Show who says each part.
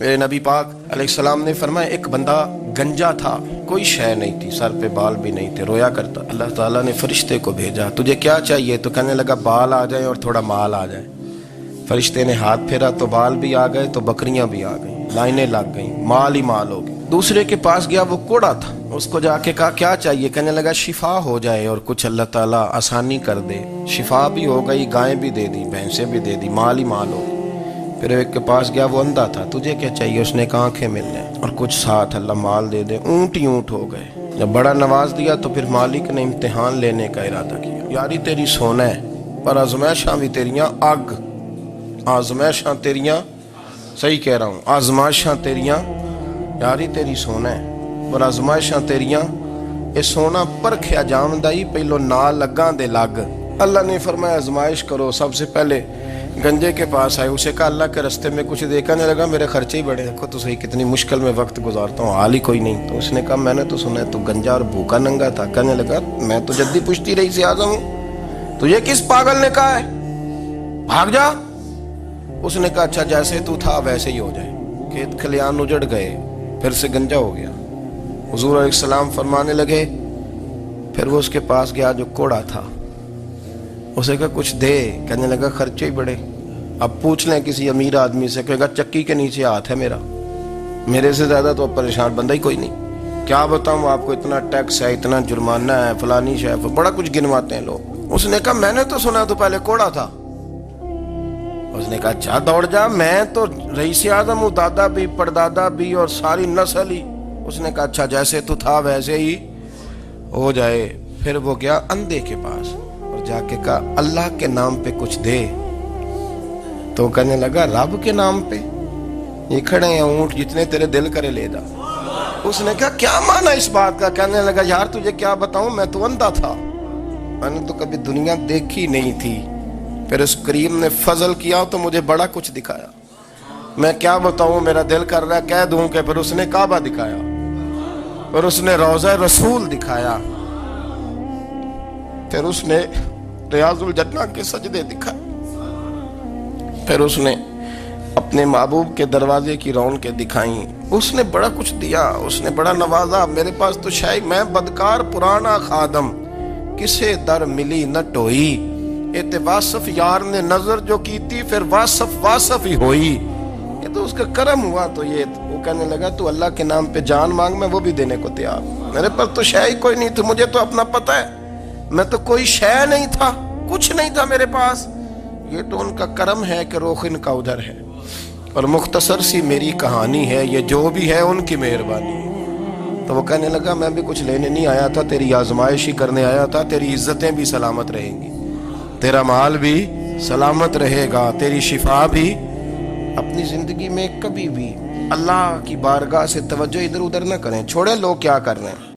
Speaker 1: میرے نबी पाक अलैहिस्सलाम ने फरमाया एक बंदा गंजा था, कोई शय नहीं थी, सर पे बाल भी नहीं थे, रोया करता। अल्लाह ताला ने फरिश्ते को भेजा, तुझे क्या चाहिए? तो कहने लगा बाल आ जाए और थोड़ा माल आ जाए। फरिश्ते ने हाथ फेरा तो बाल भी आ गए, तो बकरियां भी आ गई, लाइनें लग गई, माल ही माल हो गई। दूसरे के पास गया, वो कोड़ा था, उसको जाके कहा क्या चाहिए? कहने लगा शिफा हो जाए और कुछ अल्लाह ताला आसानी कर दे। शिफा भी हो गई, गायें भी दे दी, भैंसें भी दे दी, माल ही माल हो गई। फिर एक के पास गया, वो अंधा था, तुझे क्या चाहिए? उसने कहा आंखें मिलने और कुछ साथ अल्लाह माल दे दे। ऊंट ही ऊंट हो गए। जब बड़ा नवाज दिया तो फिर मालिक ने इम्तिहान लेने का इरादा किया। यारी तेरी सोना है पर आजमाइशां भी तेरियां अग, आजमाइशां तेरियां, सही कह रहा हूँ, आजमाइशां तेरियां, यारी तेरी सोना है पर आजमाइशां तेरियां, ये सोना परखिया जामदा ही पहलो ना लगा दे लग। अल्लाह ने फरमाया आजमाइश करो। सबसे पहले गंजे के पास आए, उसे कहा अल्लाह के रस्ते में कुछ देखा नहीं लगा, मेरे खर्चे ही बड़े, देखो तो सही कितनी मुश्किल में वक्त गुजारता हूँ, हाल ही कोई नहीं। तो उसने कहा मैंने तो सुना है तू गंजा और भूखा नंगा था। कहने लगा मैं तो जद्दी पुश्ती रही से आजम हूँ, तुझे किस पागल ने कहा है, भाग जा। उसने कहा अच्छा जैसे तू था वैसे ही हो जाए। खेत खलियान उजड़ गए, फिर से गंजा हो गया। हुजूर अलैहिस्सलाम फरमाने लगे, फिर वो उसके पास गया जो कोड़ा था, उसे कहा कुछ दे। कहने लगा खर्चे ही बड़े, अब पूछ लें किसी अमीर आदमी से, कहेगा चक्की के नीचे हाथ है मेरा, मेरे से ज्यादा तो परेशान बंदा ही कोई नहीं। क्या बताऊं आपको, इतना टैक्स है, इतना जुर्माना है, फलानी शय, बड़ा कुछ गिनवाते हैं लोग। उसने कहा मैंने तो सुना तो पहले कोड़ा था। उसने कहा अच्छा दौड़ जा, मैं तो रईस आज़म हूँ, दादा भी परदादा भी और सारी नस्ल ही। उसने कहा अच्छा जैसे तू था वैसे ही हो जाए। फिर वो गया अंधे के पास और जाके कहा अल्लाह के नाम पे कुछ दे। तो कहने लगा रब के नाम पे? ये खड़े हैं ऊंट, जितने तेरे दिल करे ले जा। उसने कहा क्या माना इस बात का? कहने लगा यार तुझे क्या बताऊं, मैं तो अंधा था, मैंने तो कभी दुनिया देखी नहीं थी। फिर उस करीम ने फजल किया तो मुझे बड़ा कुछ दिखाया, मैं क्या बताऊं, मेरा दिल कर रहा है कह दूं कि। फिर उसने काबा दिखाया, फिर उसने रोज़ा रसूल दिखाया, फिर उसने रियाजुल जन्ना के सजदे दिखाए, फिर उसने अपने महबूब के दरवाजे की रौनकें दिखाई। उसने बड़ा कुछ दिया, उसने बड़ा नवाजा। मेरे पास तो शायद मैं बदकार पुराना खादम, किसे दर मिली न टोई, एते वासफ यार ने नजर जो की थी, फिर वासफ वासफ ही होई। ये तो उसका करम हुआ। तो ये वो कहने लगा तू अल्लाह के नाम पे जान मांग, मैं वो भी देने को तैयार। मेरे पास तो शय कोई नहीं थी, मुझे तो अपना पता है, मैं तो कोई शय नहीं था, कुछ नहीं था मेरे पास। ये तो उनका करम है कि रुख इनका उधर है, और मुख्तसर सी मेरी कहानी है, ये जो भी है उनकी मेहरबानी। तो वो कहने लगा मैं भी कुछ लेने नहीं आया था, तेरी आजमाइश ही करने आया था। तेरी इज्जतें भी सलामत रहेंगी, तेरा माल भी सलामत रहेगा, तेरी शिफा भी। अपनी जिंदगी में कभी भी अल्लाह की बारगाह से तवज्जो इधर उधर ना करें, छोड़े लोग क्या कर रहे हैं।